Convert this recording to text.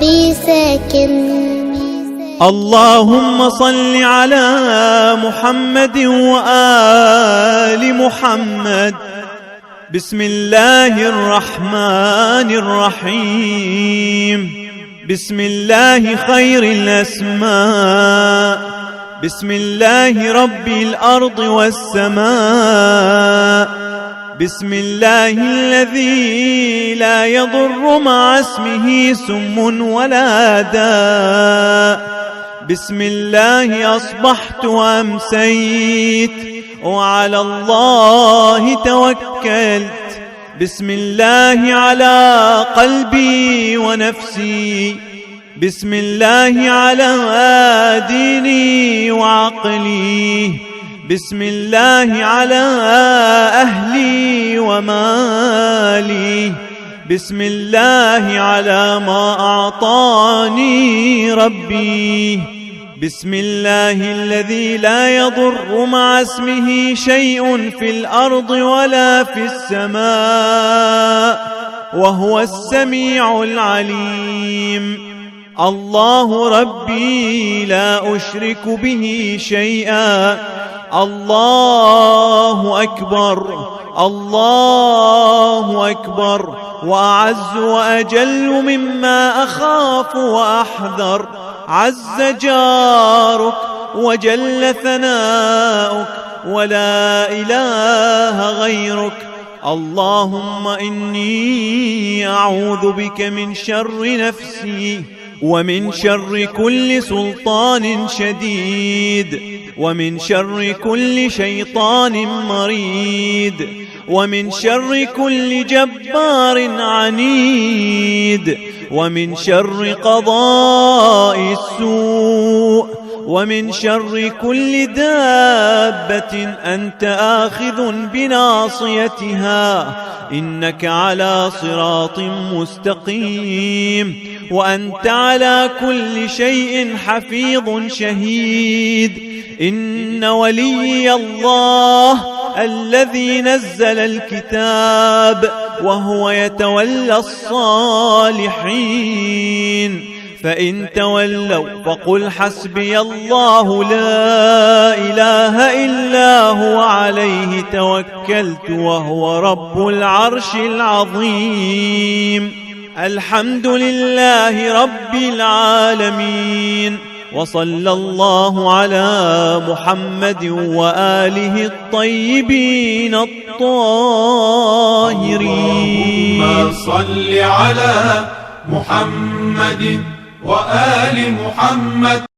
قلبي ساكن. اللهم صل على محمد وآل محمد. بسم الله الرحمن الرحيم. بسم الله خير الأسماء. بسم الله رب الأرض والسماء. بسم الله الذي لا يضر مع اسمه سم ولا داء. بسم الله أصبحت وأمسيت وعلى الله توكلت. بسم الله على قلبي ونفسي. بسم الله على ديني وعقلي. بسم الله على أهلي ومالي. بسم الله على ما أعطاني ربي. بسم الله الذي لا يضر مع اسمه شيء في الأرض ولا في السماء وهو السميع العليم. الله ربي لا أشرك به شيئا. الله أكبر الله أكبر. وأعز وأجل مما أخاف وأحذر. عز جارك وجل ثناؤك ولا إله غيرك. اللهم إني أعوذ بك من شر نفسي ومن شر كل سلطان شديد ومن شر كل شيطان مريد ومن شر كل جبار عنيد ومن شر قضاء السوء ومن شر كل دابة أنت آخذ بناصيتها إنك على صراط مستقيم وأنت على كل شيء حفيظ شهيد. إن وليي الله الذي نزل الكتاب وهو يتولى الصالحين. فإن تولوا فقل حسبي الله لا إله إلا هو عليه توكلت وهو رب العرش العظيم. الحمد لله رب العالمين. وصلى الله على محمد وآله الطيبين الطاهرين. اللهم صل على محمد وآل محمد.